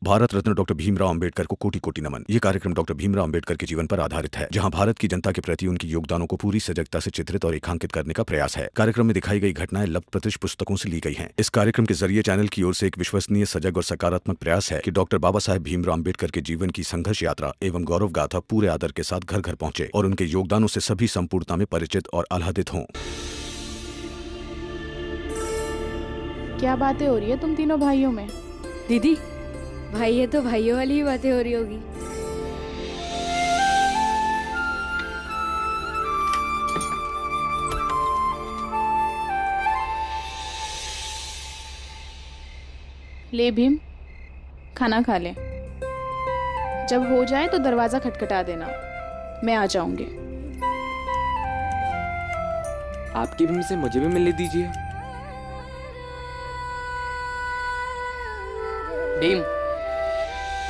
Bharat Ratna doctor Bhimrao Ambedkar को कोटि कोटि नमन। ये कार्यक्रम डॉक्टर भीमराव अंबेडकर के जीवन पर आधारित है, जहां भारत की जनता के प्रति उनके योगदानों को पूरी सजगता से चित्रित और रेखांकित करने का प्रयास है। कार्यक्रम में दिखाई गई घटनाएं लब्ध प्रतिष्ठ पुस्तकों से ली गई हैं। इस कार्यक्रम के जरिए चैनल की ओर से एक विश्वसनीय, सजग और सकारात्मक प्रयास है कि डॉक्टर बाबा साहेब भीमराव अंबेडकर के जीवन की संघर्ष यात्रा एवं गौरव गाथा पूरे आदर के साथ घर घर पहुंचे और उनके योगदानों से सभी संपूर्णता में परिचित और आह्लादित हों। क्या बातें हो रही है तुम तीनों भाइयों में? दीदी, भाई है तो भाइयों वाली ही बातें हो रही होगी। ले भीम, खाना खा ले। जब हो जाए तो दरवाजा खटखटा देना, मैं आ जाऊंगी। आपकी भीम से मुझे भी मिलने दीजिए। भीम,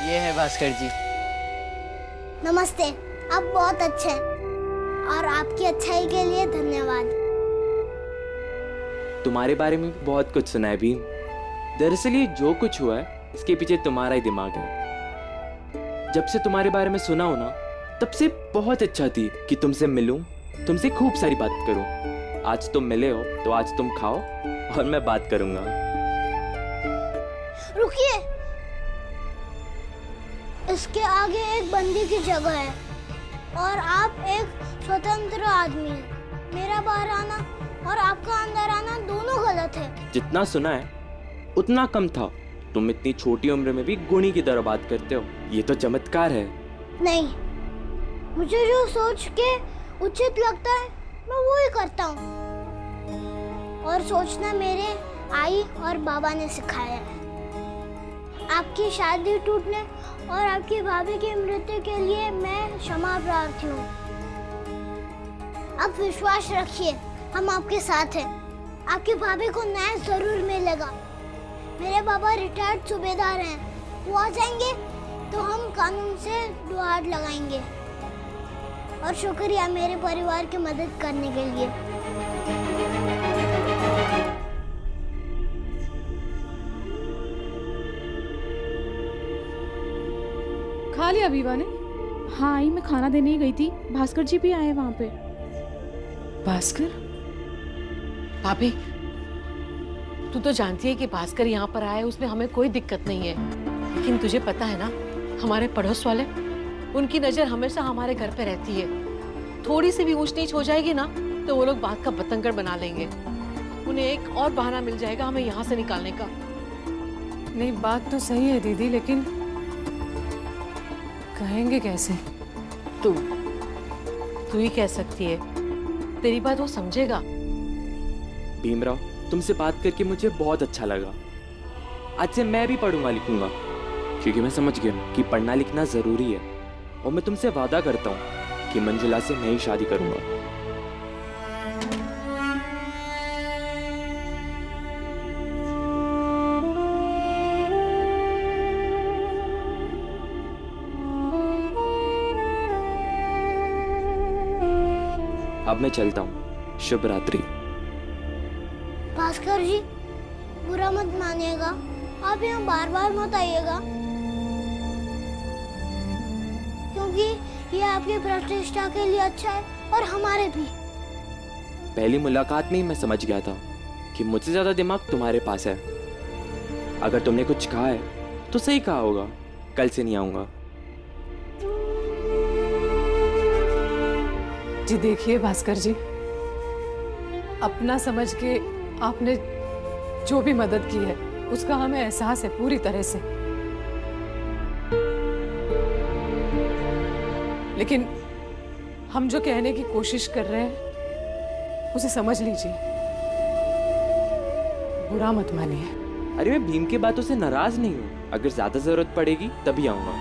ये है भास्कर जी। नमस्ते, आप बहुत अच्छे हैं और आपकी अच्छाई के लिए धन्यवाद। तुम्हारे बारे में भी बहुत कुछ सुना है भीम। दरअसल ये जो कुछ हुआ है इसके पीछे तुम्हारा ही दिमाग है। जब से तुम्हारे बारे में सुना हो ना, तब से बहुत इच्छा थी कि तुमसे मिलूं, तुमसे खूब सारी बात करूं। आज तुम मिले हो तो आज तुम खाओ और मैं बात करूंगा। रुकिए, इसके आगे एक बंदी की जगह है और आप एक स्वतंत्र आदमी हैं। मेरा बाहर आना और आपका अंदर आना दोनों गलत है। जितना सुना है उतना कम था। तुम इतनी छोटी उम्र में भी गुणी की तरह बात करते हो, ये तो चमत्कार है। नहीं, मुझे जो सोच के उचित लगता है मैं वो ही करता हूँ और सोचना मेरे आई और बाबा ने सिखाया है। आपकी शादी टूटने और आपकी भाभी की मृत्यु के लिए मैं क्षमा प्रार्थी हूँ। आप विश्वास रखिए, हम आपके साथ हैं। आपकी भाभी को न्याय जरूर मिलेगा। मेरे बाबा रिटायर्ड सूबेदार हैं, वो आ जाएंगे तो हम कानून से गुहार लगाएंगे। और शुक्रिया मेरे परिवार की मदद करने के लिए। खा लिया बीबा ने? हाँ आई, मैं खाना देने ही गई थी। भास्कर जी भी आए वहाँ पे। भास्कर? भाभी, तू तो जानती है कि भास्कर यहाँ पर आया है, उसमें हमें कोई दिक्कत नहीं है। लेकिन तुझे पता है ना, हमारे पड़ोस वाले, उनकी नजर हमेशा हमारे घर पे रहती है। थोड़ी सी भी ऊंच नीच हो जाएगी ना तो वो लोग बात का बतंगड़ बना लेंगे। उन्हें एक और बहाना मिल जाएगा हमें यहाँ से निकालने का। नहीं, बात तो सही है दीदी, लेकिन कहेंगे कैसे? तू ही कह सकती है, तेरी बात वो समझेगा। भीमराव, तुमसे बात करके मुझे बहुत अच्छा लगा। आज से मैं भी पढ़ूंगा लिखूंगा, क्योंकि मैं समझ गया कि पढ़ना लिखना जरूरी है। और मैं तुमसे वादा करता हूँ कि मंजुला से मैं ही शादी करूंगा। अब मैं चलता हूँ। शुभ रात्रि। भास्कर जी, बुरा मत मानिएगा, आप यहाँ बार बार मत आइएगा, क्योंकि ये आपकी प्रतिष्ठा के लिए अच्छा है और हमारे भी। पहली मुलाकात में ही मैं समझ गया था कि मुझसे ज्यादा दिमाग तुम्हारे पास है। अगर तुमने कुछ कहा है तो सही कहा होगा। कल से नहीं आऊंगा। जी देखिए भास्कर जी, अपना समझ के आपने जो भी मदद की है उसका हमें एहसास है पूरी तरह से। लेकिन हम जो कहने की कोशिश कर रहे हैं उसे समझ लीजिए, बुरा मत मानिए। अरे मैं भीम की बातों से नाराज नहीं हूँ। अगर ज्यादा जरूरत पड़ेगी तभी आऊंगा।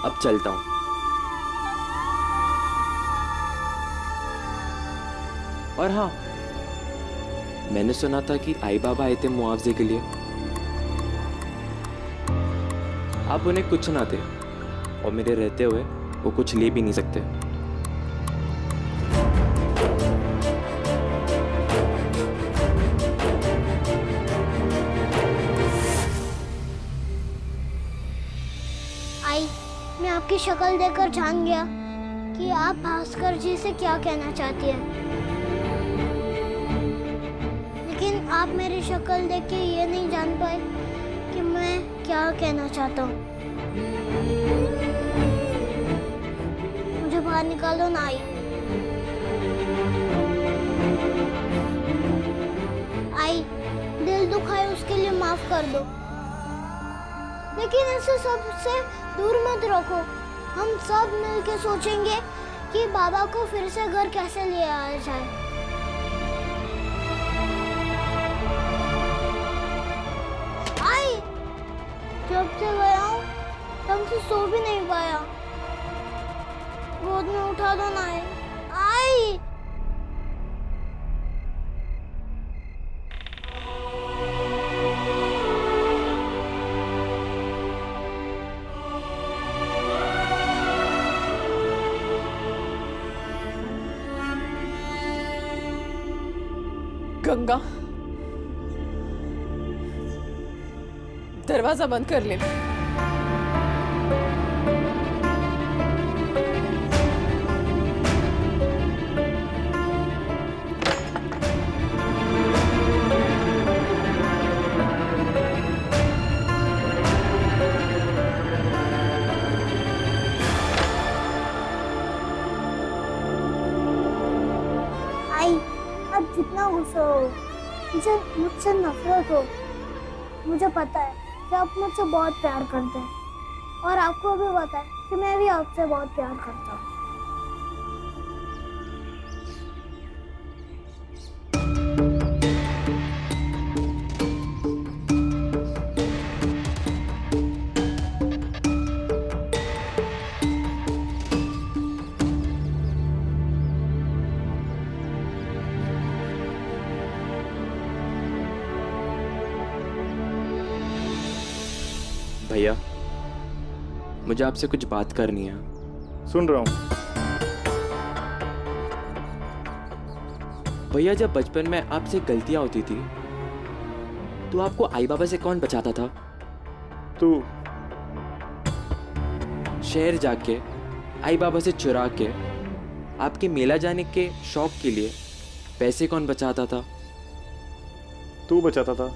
अब चलता हूँ। और हाँ, मैंने सुना था कि आई बाबा आए थे मुआवजे के लिए। आप उन्हें कुछ ना थे और मेरे रहते हुए वो कुछ ले भी नहीं सकते। मैं आपकी शक्ल देखकर जान गया कि आप भास्कर जी से क्या कहना चाहती हैं। लेकिन आप मेरी शक्ल देख के ये नहीं जान पाए कि मैं क्या कहना चाहता हूँ। मुझे बाहर निकालो ना। आई दिल दुखाए उसके लिए माफ कर दो, लेकिन इसे सबसे दूर मत रखो। हम सब मिलके सोचेंगे कि बाबा को फिर से घर कैसे ले आया जाए। आई जब से गया हूँ तब से सो भी नहीं पाया। गोद में उठा दो ना। आई गंगा, दरवाजा बंद कर ले। आप जितना गुस्सा हो, मुझसे नफरत हो, मुझे पता है कि आप मुझसे बहुत प्यार करते हैं और आपको भी पता है कि मैं भी आपसे बहुत प्यार करता हूँ। भैया, मुझे आपसे कुछ बात करनी है। सुन रहा हूँ। भैया, जब बचपन में आपसे गलतियां होती थी तो आपको आई बाबा से कौन बचाता था? तू। शहर जाके आई बाबा से चुरा के आपके मेला जाने के शौक के लिए पैसे कौन बचाता था? तू बचाता था।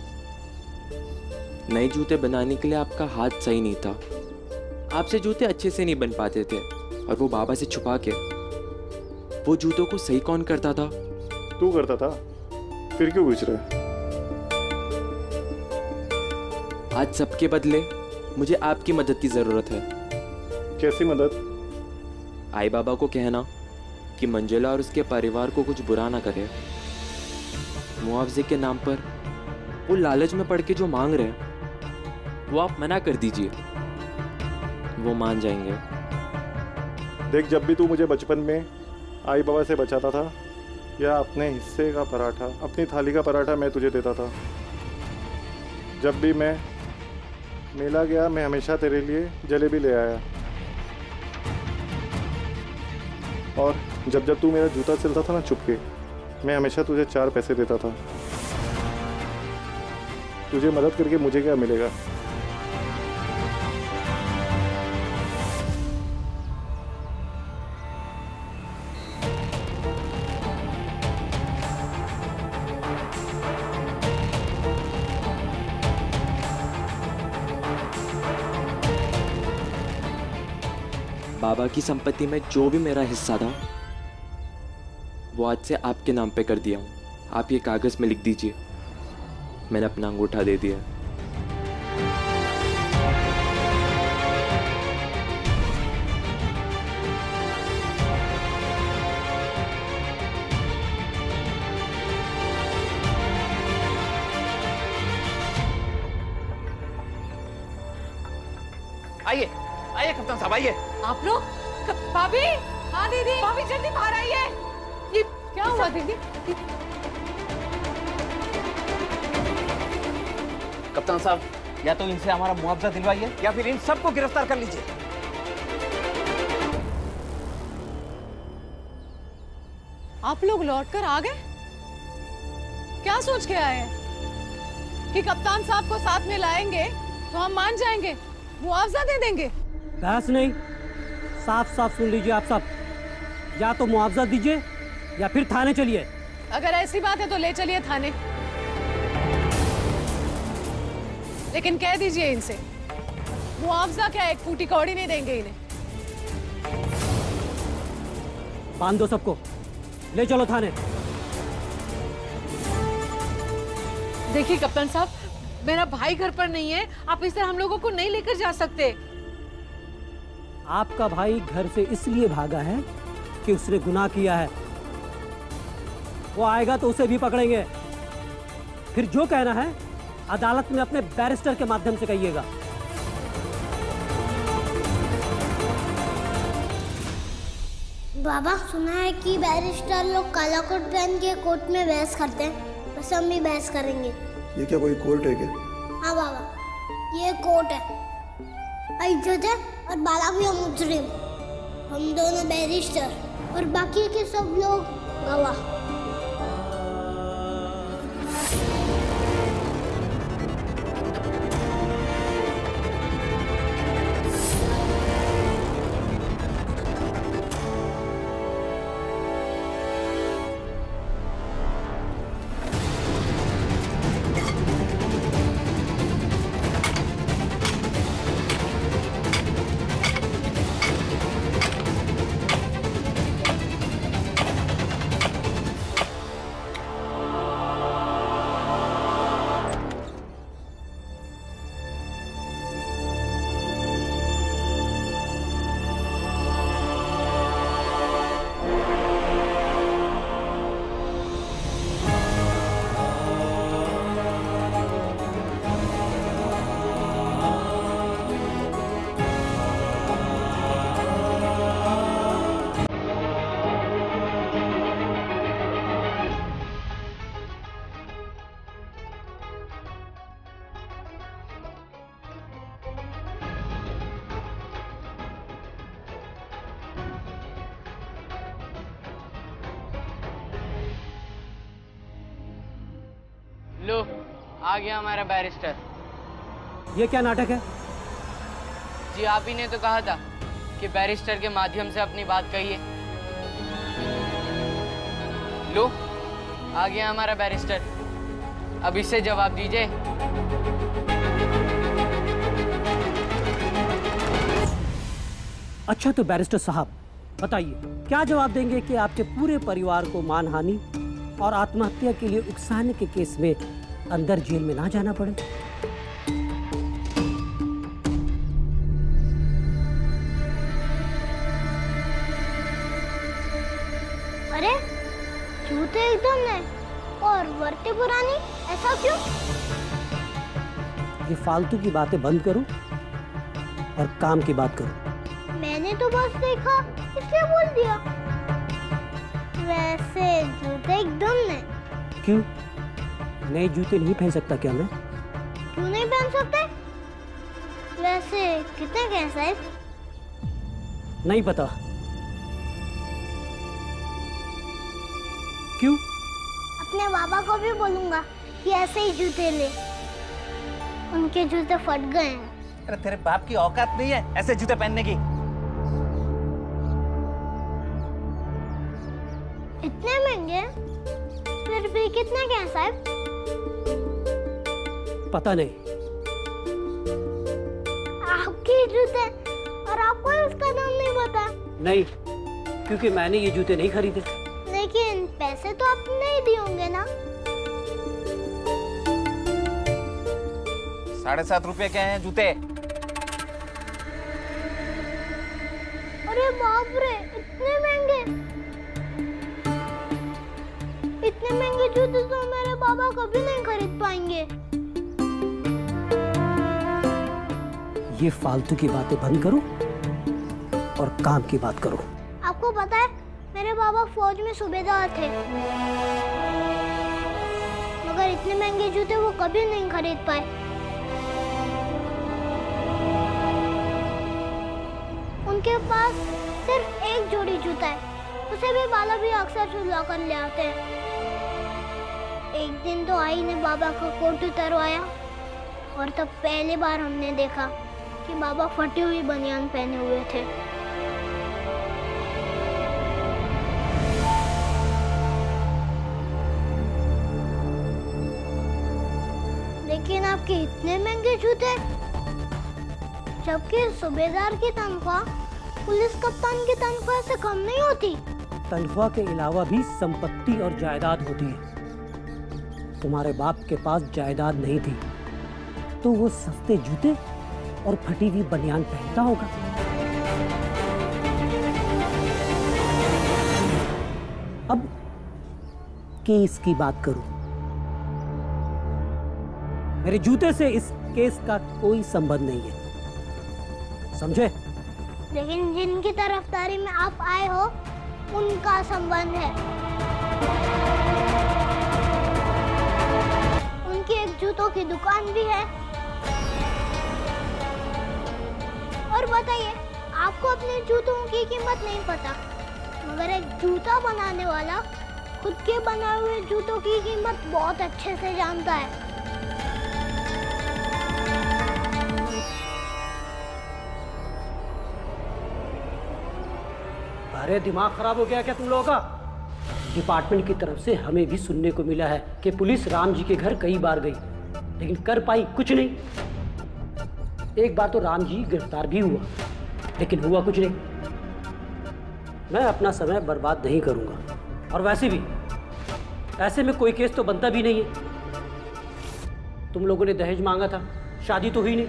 नए जूते बनाने के लिए आपका हाथ सही नहीं था, आपसे जूते अच्छे से नहीं बन पाते थे, और वो बाबा से छुपा के वो जूतों को सही कौन करता था? तू करता था। फिर क्यों पूछ रहे? आज सबके बदले मुझे आपकी मदद की जरूरत है। कैसी मदद? आई बाबा को कहना कि मंजुला और उसके परिवार को कुछ बुरा ना करे। मुआवजे के नाम पर वो लालच में पड़ के जो मांग रहे हैं वो आप मना कर दीजिए, वो मान जाएंगे। देख, जब भी तू मुझे बचपन में आई बाबा से बचाता था या अपने हिस्से का पराठा, अपनी थाली का पराठा मैं तुझे देता था, जब भी मैं मेला गया मैं हमेशा तेरे लिए जलेबी ले आया। और जब जब तू मेरा जूता सिलता था ना चुपके, मैं हमेशा तुझे 4 पैसे देता था। तुझे मदद करके मुझे क्या मिलेगा? बाबा की संपत्ति में जो भी मेरा हिस्सा था वो आज से आपके नाम पे कर दिया हूँ। आप ये कागज में लिख दीजिए, मैंने अपना अंगूठा दे दिया। आइए आइए कप्तान साहब, आइए। आप लोग? भाभी! हाँ दीदी, भाभी जल्दी बाहर आइए। ये क्या हुआ दीदी? कप्तान साहब, या तो इनसे हमारा मुआवजा दिलवाइए या फिर इन सबको गिरफ्तार कर लीजिए। आप लोग लौटकर आ गए? क्या सोच के आए हैं? कि कप्तान साहब को साथ में लाएंगे तो हम मान जाएंगे, मुआवजा दे देंगे? खास नहीं, साफ साफ सुन लीजिए आप सब, या तो मुआवजा दीजिए या फिर थाने चलिए। अगर ऐसी बात है तो ले चलिए थाने, लेकिन कह दीजिए इनसे मुआवजा क्या, एक फूटी कौड़ी नहीं देंगे इन्हें। बांध दो सबको, ले चलो थाने। देखिए कप्तान साहब, मेरा भाई घर पर नहीं है, आप इस तरह हम लोगों को नहीं लेकर जा सकते। आपका भाई घर से इसलिए भागा है कि उसने गुनाह किया है। वो आएगा तो उसे भी पकड़ेंगे। फिर जो कहना है अदालत में अपने बैरिस्टर के माध्यम से कहिएगा। बाबा, सुना है कि बैरिस्टर लोग काला कोट पहन के कोर्ट में बहस करते हैं, बस हम भी बहस करेंगे। ये क्या कोई कोर्ट है क्या? हाँ बाबा, ये कोर्ट है। जज है और बाला भी मुजरिम, हम दोनों बैरिस्टर और बाकी के सब लोग गवाह। लो, आ गया हमारा बैरिस्टर। ये क्या नाटक है? जी आप ही ने तो कहा था कि बैरिस्टर के माध्यम से अपनी बात कहिए। लो, आ गया हमारा बैरिस्टर, अब इससे जवाब दीजिए। अच्छा तो बैरिस्टर साहब बताइए, क्या जवाब देंगे कि आपके पूरे परिवार को मानहानि और आत्महत्या के लिए उकसाने के केस में अंदर जेल में ना जाना पड़े? अरे जूते एकदम नए और वर्ते पुरानी, ऐसा क्यों? ये फालतू की बातें बंद करो और काम की बात करो। मैंने तो बस देखा इसलिए बोल दिया। वैसे जूते एकदम नए। क्यों, नए जूते नहीं पहन सकता क्या मैं? क्यों नहीं पहन सकते? वैसे कितने के हैं साहब? नहीं पता। क्यों? अपने बाबा को भी बोलूंगा कि ऐसे ही जूते ले, उनके जूते फट गए हैं। अरे तेरे बाप की औकात नहीं है ऐसे जूते पहनने की। इतने महंगे, फिर भी कितने के हैं साहब? पता नहीं। आपके जूते और आपको उसका नाम नहीं पता? नहीं, क्योंकि मैंने ये जूते नहीं खरीदे। लेकिन पैसे तो आपने ही दिए होंगे ना? 7.5 रुपए के हैं जूते। अरे बाप रे, इतने महंगे! इतने महंगे जूते तो मेरे बाबा कभी नहीं खरीद पाएंगे। ये फालतू की बातें बंद करो और काम की बात करो। आपको पता है मेरे बाबा फौज में सूबेदार थे, मगर इतने महंगे जूते वो कभी नहीं खरीद पाए। उनके पास सिर्फ एक जोड़ी जूता है, उसे भी बाला भी अक्सर चुरा कर ले आते हैं। एक दिन तो आई ने बाबा का कोट उतरवाया और तब पहली बार हमने देखा कि बाबा फटी हुई बनियान पहने हुए थे। लेकिन आपके इतने महंगे जूते, जबकि सूबेदार की तनख्वाह पुलिस कप्तान की तनख्वाह से कम नहीं होती। तनख्वाह के अलावा भी संपत्ति और जायदाद होती है। तुम्हारे बाप के पास जायदाद नहीं थी तो वो सस्ते जूते और फटी हुई बनियान पहनता होगा। अब केस की बात करूं, मेरे जूते से इस केस का कोई संबंध नहीं है, समझे? लेकिन जिनकी तरफदारी में आप आए हो उनका संबंध है। उनकी एक जूतों की दुकान भी है। और बताइए, आपको अपने जूतों की कीमत नहीं पता, मगर एक जूता बनाने वाला खुद के बनाए हुए जूतों की कीमत बहुत अच्छे से जानता है। अरे दिमाग खराब हो गया क्या तुम लोगों का? डिपार्टमेंट की तरफ से हमें भी सुनने को मिला है कि पुलिस राम जी के घर कई बार गई, लेकिन कर पाई कुछ नहीं। एक बार तो राम जी गिरफ्तार भी हुआ, लेकिन हुआ कुछ नहीं। मैं अपना समय बर्बाद नहीं करूंगा, और वैसे भी ऐसे में कोई केस तो बनता भी नहीं है। तुम लोगों ने दहेज मांगा था, शादी तो हुई नहीं,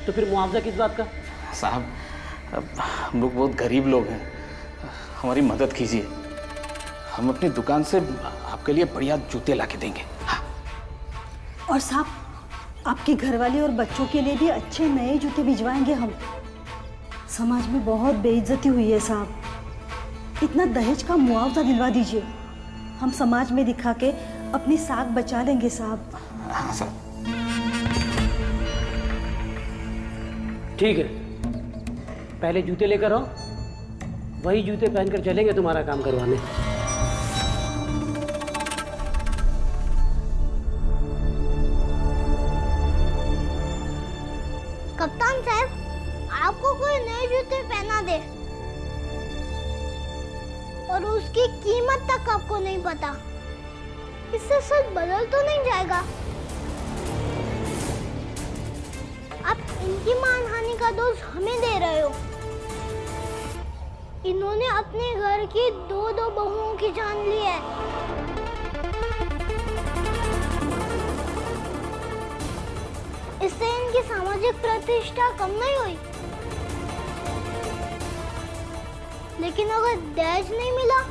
तो फिर मुआवजा किस बात का? साहब, हम लोग बहुत गरीब लोग हैं, हमारी मदद कीजिए। हम अपनी दुकान से आपके लिए बढ़िया जूते ला के देंगे। हाँ। और साहब, आपकी घरवाली और बच्चों के लिए भी अच्छे नए जूते भिजवाएंगे हम। समाज में बहुत बेइज्जती हुई है साहब, इतना दहेज का मुआवजा दिलवा दीजिए। हम समाज में दिखा के अपनी साख बचा लेंगे साहब। हाँ साहब। ठीक है, पहले जूते लेकर आओ, वही जूते पहनकर चलेंगे तुम्हारा काम करवाने। कप्तान साहब, आपको कोई नए जूते पहना दे और उसकी कीमत तक आपको नहीं पता, इससे सब बदल तो नहीं जाएगा? आप इनकी मानहानि का दोष हमें दे रहे हो। इन्होंने अपने घर की दो बहुओं की जान ली है। इससे इनकी सामाजिक प्रतिष्ठा कम नहीं हुई, लेकिन अगर दहेज नहीं मिला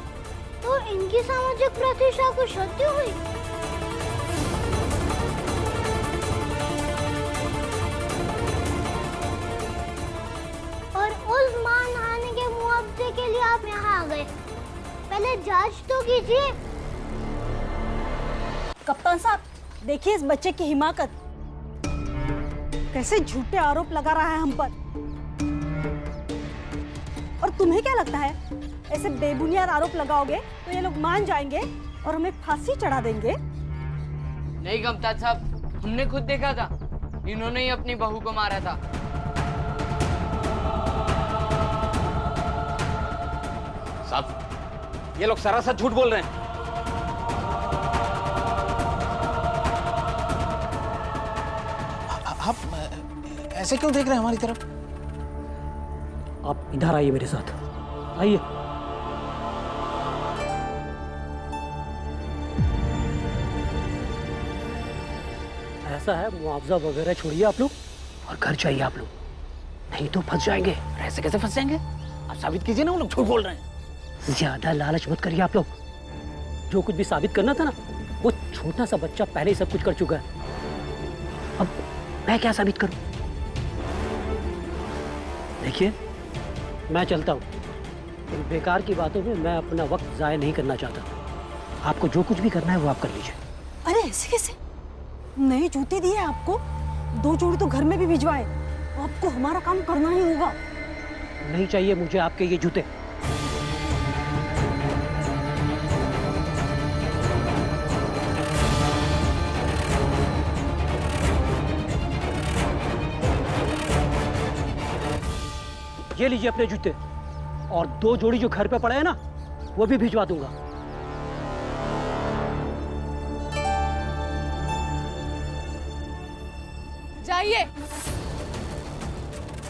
तो इनकी सामाजिक प्रतिष्ठा को क्षति हुई। और उस मानहानि के मुआवजे के लिए आप यहाँ आ गए, पहले जांच तो कीजिए। कप्तान साहब, देखिए इस बच्चे की हिमाकत, कैसे झूठे आरोप लगा रहा है हम पर। और तुम्हें क्या लगता है, ऐसे बेबुनियाद आरोप लगाओगे तो ये लोग मान जाएंगे और हमें फांसी चढ़ा देंगे? नहीं कप्तान साहब, हमने खुद देखा था, इन्होंने ही अपनी बहू को मारा था। साहब, ये लोग सरासर झूठ बोल रहे हैं। आप ऐसे क्यों देख रहे हैं हमारी तरफ? आप इधर आइए, मेरे साथ आइए। ऐसा है, मुआवजा वगैरह छोड़िए आप लोग और घर चाहिए आप लोग, नहीं तो फंस जाएंगे। ऐसे कैसे फंस जाएंगे? आप साबित कीजिए ना, वो लोग झूठ बोल रहे हैं। ज्यादा लालच मत करिए आप लोग। जो कुछ भी साबित करना था ना, वो छोटा सा बच्चा पहले ही सब कुछ कर चुका है। अब मैं क्या साबित करूं? देखिए, मैं चलता हूं, इन बेकार की बातों में मैं अपना वक्त जाया नहीं करना चाहता। आपको जो कुछ भी करना है वो आप कर लीजिए। अरे ऐसे कैसे? नए जूते दिए आपको, 2 जोड़ी तो घर में भी भिजवाए, आपको हमारा काम करना ही होगा। नहीं चाहिए मुझे आपके ये जूते। ये लीजिए अपने जूते, और 2 जोड़ी जो घर पे पड़े हैं ना, वो भी भिजवा दूंगा। जाइए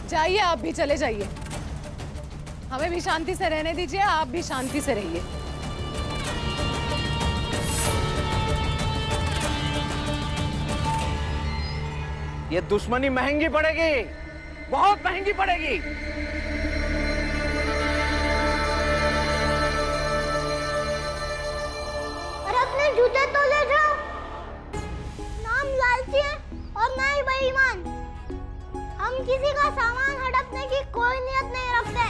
जाइए, आप भी चले जाइए। हमें भी शांति से रहने दीजिए, आप भी शांति से रहिए। ये दुश्मनी महंगी पड़ेगी, बहुत महंगी पड़ेगी। और अपने जूते तो ले जाओ। नाम लालची है और ना ही बेईमान। हम किसी का सामान हड़पने की कोई नियत नहीं रखते।